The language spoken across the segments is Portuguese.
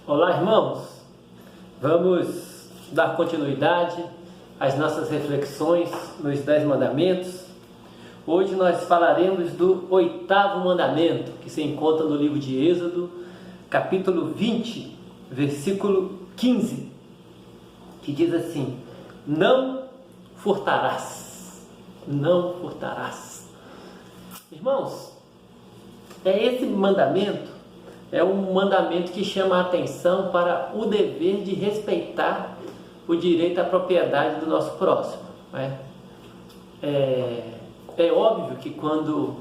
Olá, irmãos! Vamos dar continuidade às nossas reflexões nos 10 mandamentos. Hoje nós falaremos do 8º mandamento, que se encontra no livro de Êxodo, capítulo 20, versículo 15, que diz assim: não furtarás. Não furtarás. Irmãos, esse mandamento é um mandamento que chama a atenção para o dever de respeitar o direito à propriedade do nosso próximo. É óbvio que quando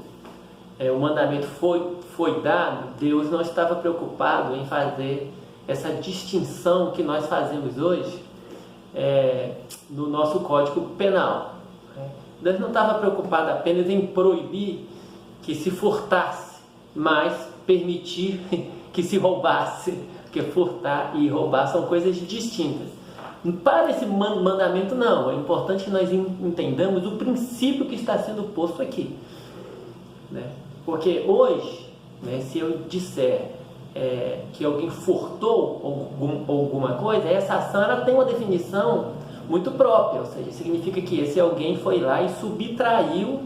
o mandamento foi dado, Deus não estava preocupado em fazer essa distinção que nós fazemos hoje no nosso Código Penal. Deus não estava preocupado apenas em proibir que se furtasse, mas permitir que se roubasse, porque furtar e roubar são coisas distintas. Para esse mandamento não, é importante que nós entendamos o princípio que está sendo posto aqui, porque hoje, se eu disser que alguém furtou alguma coisa, essa ação ela tem uma definição muito própria, ou seja, significa que esse alguém foi lá e subtraiu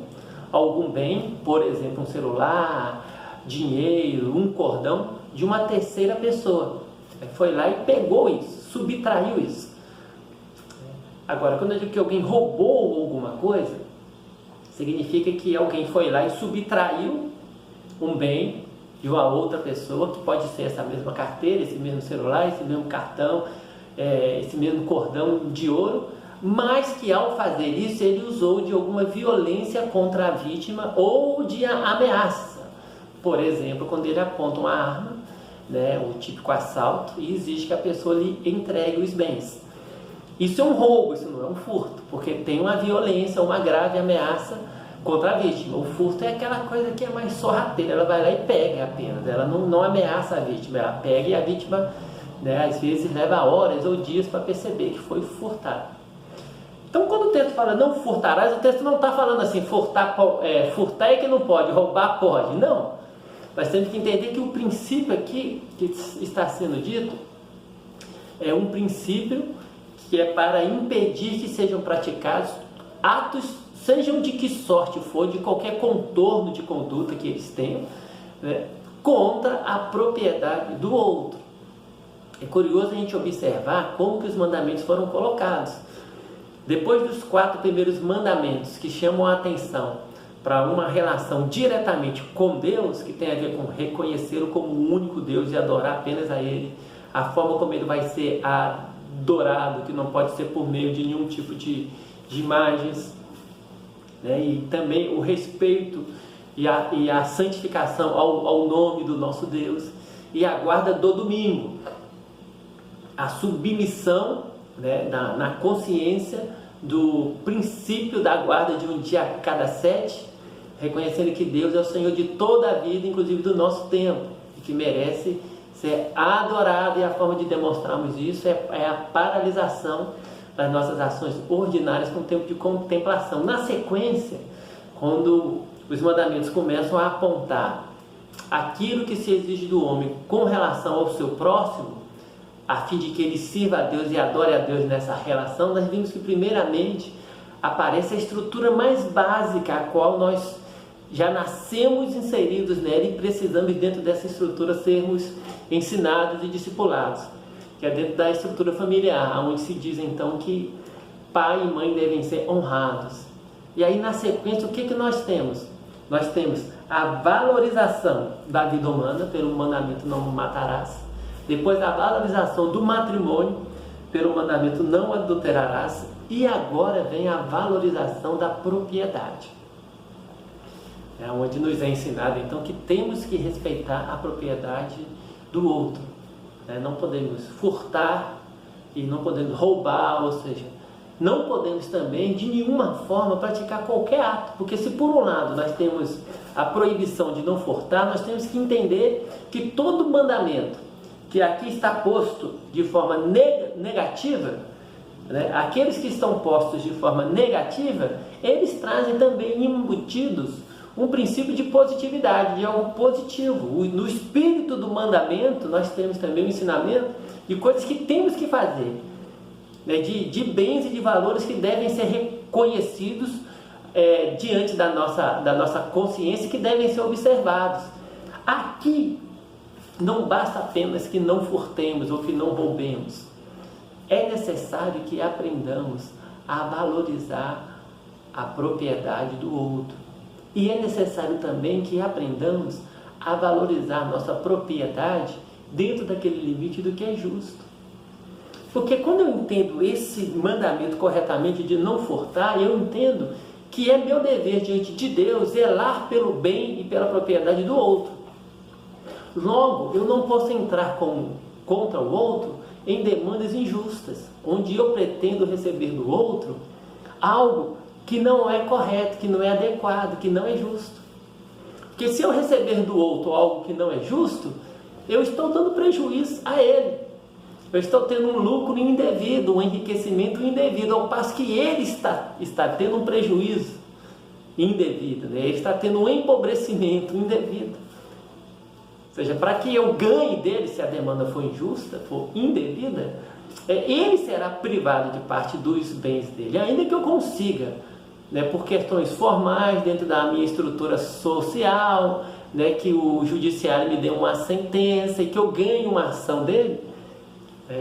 algum bem, por exemplo, um celular, dinheiro, um cordão, de uma terceira pessoa. Foi lá e pegou isso, subtraiu isso. Agora, quando eu digo que alguém roubou alguma coisa, significa que alguém foi lá e subtraiu um bem de uma outra pessoa, que pode ser essa mesma carteira, esse mesmo celular, esse mesmo cartão, esse mesmo cordão de ouro, mas que ao fazer isso ele usou de alguma violência contra a vítima ou de ameaça. Por exemplo, quando ele aponta uma arma, o típico assalto, e exige que a pessoa lhe entregue os bens. Isso é um roubo, isso não é um furto, porque tem uma violência, uma grave ameaça contra a vítima. O furto é aquela coisa que é mais sorrateira, ela vai lá e pega apenas, ela não ameaça a vítima, ela pega e a vítima, às vezes leva horas ou dias para perceber que foi furtado. Então, quando o texto fala não furtarás, o texto não está falando assim, furtar é que não pode, roubar pode. Não. Nós temos que entender que o princípio aqui que está sendo dito é um princípio que é para impedir que sejam praticados atos, sejam de que sorte for, de qualquer contorno de conduta que eles tenham, contra a propriedade do outro. É curioso a gente observar como que os mandamentos foram colocados. Depois dos 4 primeiros mandamentos que chamam a atenção para uma relação diretamente com Deus, que tem a ver com reconhecê-lo como o único Deus e adorar apenas a Ele, a forma como Ele vai ser adorado, que não pode ser por meio de nenhum tipo de imagens, e também o respeito e a santificação ao nome do nosso Deus, e a guarda do domingo, a submissão na consciência do princípio da guarda de um dia a cada 7, reconhecendo que Deus é o Senhor de toda a vida, inclusive do nosso tempo, e que merece ser adorado, e a forma de demonstrarmos isso é a paralisação das nossas ações ordinárias com o tempo de contemplação. Na sequência, quando os mandamentos começam a apontar aquilo que se exige do homem com relação ao seu próximo, a fim de que ele sirva a Deus e adore a Deus nessa relação, nós vimos que primeiramente aparece a estrutura mais básica, a qual nós já nascemos inseridos nela e precisamos dentro dessa estrutura sermos ensinados e discipulados, que é dentro da estrutura familiar, onde se diz então que pai e mãe devem ser honrados. E aí na sequência o que nós temos? Nós temos a valorização da vida humana pelo mandamento não matarás. Depois da valorização do matrimônio pelo mandamento não adulterarás, e agora vem a valorização da propriedade. É onde nos é ensinado então que temos que respeitar a propriedade do outro. Não podemos furtar e não podemos roubar, ou seja, não podemos também de nenhuma forma praticar qualquer ato, porque se por um lado nós temos a proibição de não furtar, nós temos que entender que todo mandamento que aqui está posto de forma negativa, aqueles que estão postos de forma negativa, eles trazem também embutidos um princípio de positividade, de algo positivo. No espírito do mandamento, nós temos também o ensinamento de coisas que temos que fazer, né? de bens e de valores que devem ser reconhecidos diante da nossa consciência, que devem ser observados. Aqui não basta apenas que não furtemos ou que não roubemos. É necessário que aprendamos a valorizar a propriedade do outro. E é necessário também que aprendamos a valorizar nossa propriedade dentro daquele limite do que é justo. Porque quando eu entendo esse mandamento corretamente de não furtar, eu entendo que é meu dever diante de Deus zelar pelo bem e pela propriedade do outro. Logo, eu não posso entrar contra o outro em demandas injustas, onde eu pretendo receber do outro algo que não é correto, que não é adequado, que não é justo. Porque se eu receber do outro algo que não é justo, eu estou dando prejuízo a ele. Eu estou tendo um lucro indevido, um enriquecimento indevido, ao passo que ele está tendo um prejuízo indevido, né? Ele está tendo um empobrecimento indevido. Ou seja, para que eu ganhe dele, se a demanda for injusta, for indevida, ele será privado de parte dos bens dele, ainda que eu consiga, né, por questões formais, dentro da minha estrutura social, né, que o judiciário me dê uma sentença e que eu ganhe uma ação dele,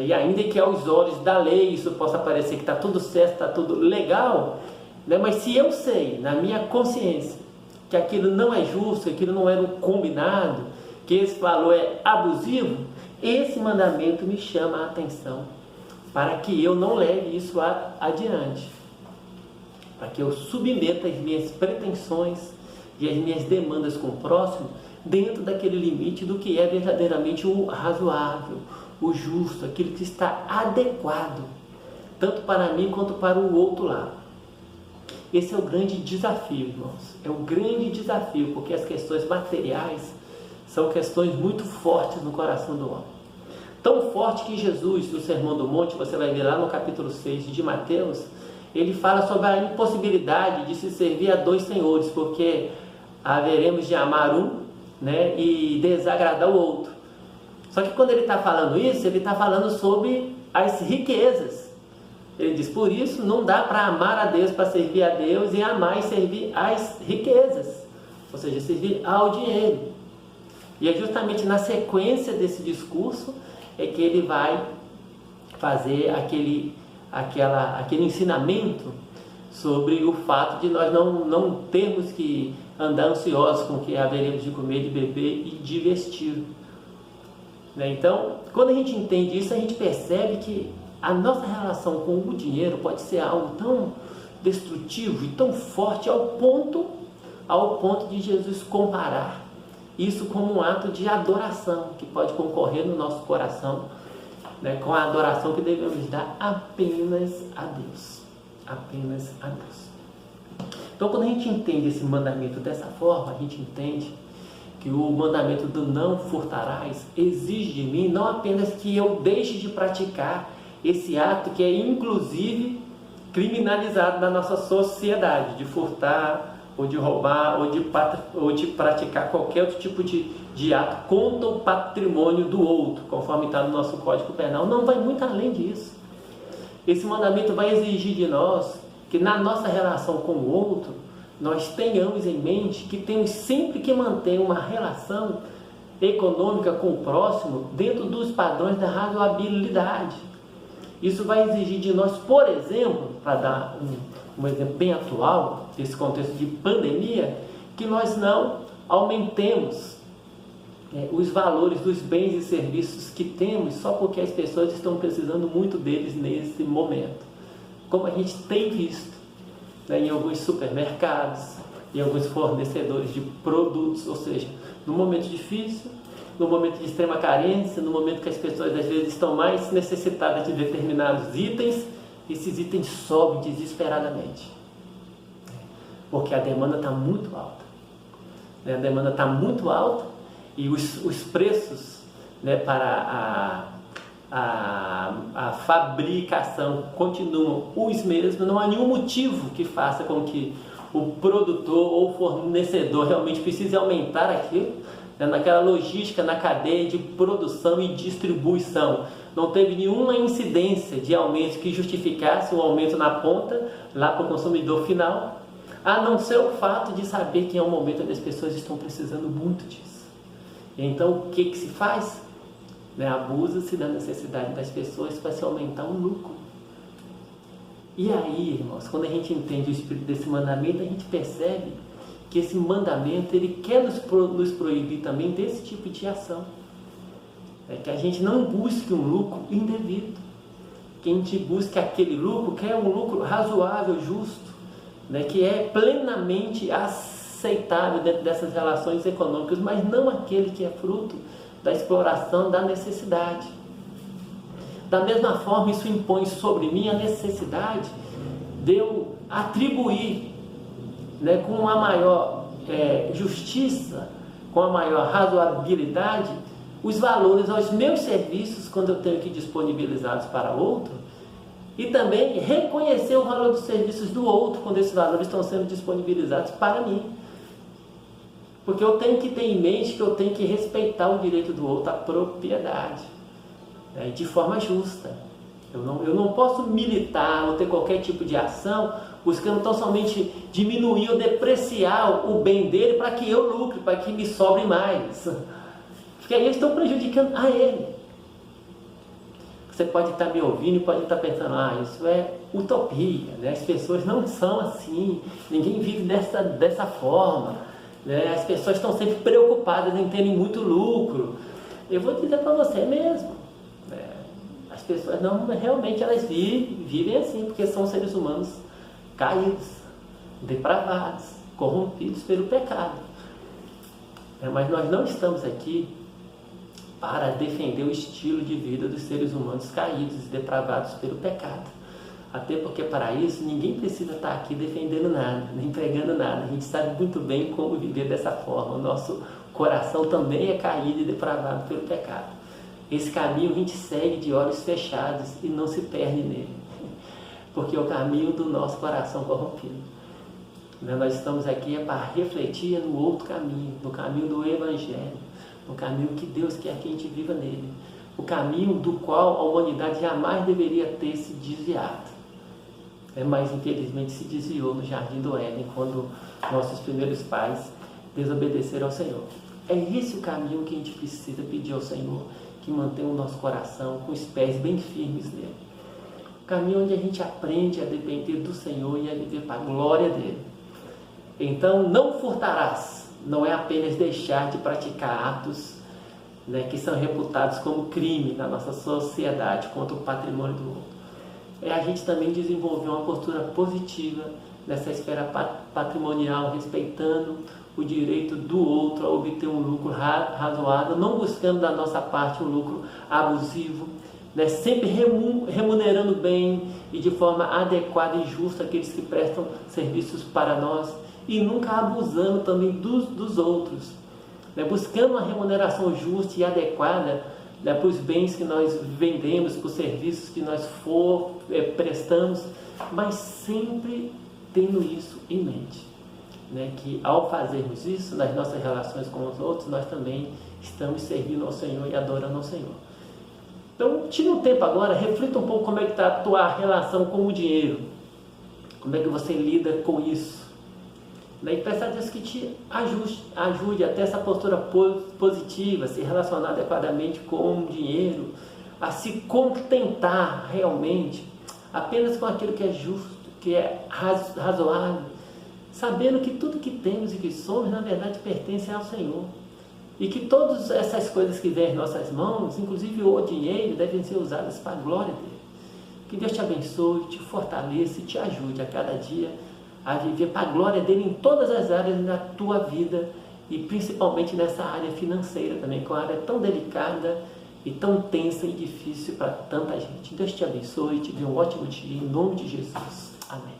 e ainda que aos olhos da lei isso possa parecer que está tudo certo, está tudo legal, né, mas se eu sei, na minha consciência, que aquilo não é justo, que aquilo não era um combinado, que esse valor é abusivo, esse mandamento me chama a atenção para que eu não leve isso adiante, para que eu submeta as minhas pretensões e as minhas demandas com o próximo dentro daquele limite do que é verdadeiramente o razoável, o justo, aquilo que está adequado, tanto para mim quanto para o outro lado. Esse é o grande desafio, irmãos, é o grande desafio, porque as questões materiais são questões muito fortes no coração do homem. Tão forte que Jesus, no Sermão do Monte, você vai ver lá no capítulo 6 de Mateus, ele fala sobre a impossibilidade de se servir a dois senhores, porque haveremos de amar um, né, e desagradar o outro. Só que quando ele está falando isso, ele está falando sobre as riquezas. Ele diz, por isso não dá para amar a Deus, para servir a Deus, e amar e servir as riquezas, ou seja, servir ao dinheiro. E é justamente na sequência desse discurso é que ele vai fazer aquele ensinamento sobre o fato de nós não termos que andar ansiosos com o que haveremos de comer, de beber e de vestir. Né? Então, quando a gente entende isso, a gente percebe que a nossa relação com o dinheiro pode ser algo tão destrutivo e tão forte ao ponto de Jesus comparar isso como um ato de adoração que pode concorrer no nosso coração, né, com a adoração que devemos dar apenas a Deus. Apenas a Deus. Então, quando a gente entende esse mandamento dessa forma, a gente entende que o mandamento do não furtarás exige de mim não apenas que eu deixe de praticar esse ato que é inclusive criminalizado na nossa sociedade, de furtar, ou de roubar, ou de praticar qualquer outro tipo de ato contra o patrimônio do outro, conforme está no nosso Código Penal. Não, vai muito além disso. Esse mandamento vai exigir de nós que na nossa relação com o outro, nós tenhamos em mente que temos sempre que manter uma relação econômica com o próximo dentro dos padrões da razoabilidade. Isso vai exigir de nós, por exemplo, para dar um exemplo bem atual, desse contexto de pandemia, que nós não aumentemos os valores dos bens e serviços que temos só porque as pessoas estão precisando muito deles nesse momento. Como a gente tem visto, né, em alguns supermercados, em alguns fornecedores de produtos, ou seja, no momento difícil, no momento de extrema carência, no momento que as pessoas às vezes estão mais necessitadas de determinados itens, esses itens sobem desesperadamente, porque a demanda está muito alta, né? A demanda está muito alta e os preços, né, para a fabricação continuam os mesmos. Não há nenhum motivo que faça com que o produtor ou fornecedor realmente precisa aumentar aquilo, né, naquela logística, na cadeia de produção e distribuição. Não teve nenhuma incidência de aumento que justificasse o aumento na ponta, lá para o consumidor final, a não ser o fato de saber que é um momento onde as pessoas estão precisando muito disso. Então, o que se faz? Abusa-se da necessidade das pessoas para se aumentar o lucro. E aí, irmãos, quando a gente entende o espírito desse mandamento, a gente percebe que esse mandamento ele quer nos proibir também desse tipo de ação. Que a gente não busque um lucro indevido, que a gente busque aquele lucro que é um lucro razoável, justo, que é plenamente aceitável dentro dessas relações econômicas, mas não aquele que é fruto da exploração da necessidade. Da mesma forma, isso impõe sobre mim a necessidade de eu atribuir com a maior justiça, com a maior razoabilidade, os valores aos meus serviços quando eu tenho que disponibilizá-los para outro, e também reconhecer o valor dos serviços do outro quando esses valores estão sendo disponibilizados para mim. Porque eu tenho que ter em mente que eu tenho que respeitar o direito do outro à propriedade, de forma justa. Eu não posso militar ou ter qualquer tipo de ação buscando tão somente diminuir ou depreciar o bem dele para que eu lucre, para que me sobre mais. Porque aí eles estão prejudicando a ele. Você pode estar me ouvindo e pode estar pensando, isso é utopia, as pessoas não são assim, ninguém vive dessa forma, as pessoas estão sempre preocupadas em terem muito lucro. Eu vou dizer para você mesmo, as pessoas não, realmente elas vivem assim, porque são seres humanos caídos, depravados, corrompidos pelo pecado. Mas nós não estamos aqui para defender o estilo de vida dos seres humanos caídos e depravados pelo pecado. Até porque para isso ninguém precisa estar aqui defendendo nada, nem pregando nada. A gente sabe muito bem como viver dessa forma. O nosso coração também é caído e depravado pelo pecado. Esse caminho a gente segue de olhos fechados e não se perde nele, porque é o caminho do nosso coração corrompido. Nós estamos aqui para refletir no outro caminho, no caminho do Evangelho, no caminho que Deus quer que a gente viva nele, o caminho do qual a humanidade jamais deveria ter se desviado. Mas infelizmente se desviou no Jardim do Éden, quando nossos primeiros pais desobedeceram ao Senhor. É esse o caminho que a gente precisa pedir ao Senhor, que mantenha o nosso coração com os pés bem firmes nele. O caminho onde a gente aprende a depender do Senhor e a viver para a glória dele. Então, não furtarás não é apenas deixar de praticar atos que são reputados como crime na nossa sociedade contra o patrimônio do outro. É a gente também desenvolver uma postura positiva nessa esfera patrimonial, respeitando o direito do outro a obter um lucro razoável, não buscando da nossa parte um lucro abusivo, sempre remunerando bem e de forma adequada e justa aqueles que prestam serviços para nós, e nunca abusando também dos outros, buscando uma remuneração justa e adequada para os bens que nós vendemos, para os serviços que nós prestamos, mas sempre tendo isso em mente, que ao fazermos isso nas nossas relações com os outros, nós também estamos servindo ao Senhor e adorando ao Senhor. Então, tira um tempo agora, reflita um pouco como é que está a tua relação com o dinheiro, como é que você lida com isso, e peça a Deus que te ajude a ter essa postura positiva, a se relacionar adequadamente com o dinheiro, a se contentar realmente apenas com aquilo que é justo, que é razoável, sabendo que tudo que temos e que somos, na verdade, pertence ao Senhor. E que todas essas coisas que vêm em nossas mãos, inclusive o dinheiro, devem ser usadas para a glória dele. Que Deus te abençoe, te fortaleça e te ajude a cada dia a viver para a glória dele em todas as áreas da tua vida, e principalmente nessa área financeira também, que é uma área tão delicada e tão tensa e difícil para tanta gente. Deus te abençoe e te dê um ótimo dia, em nome de Jesus. Amém.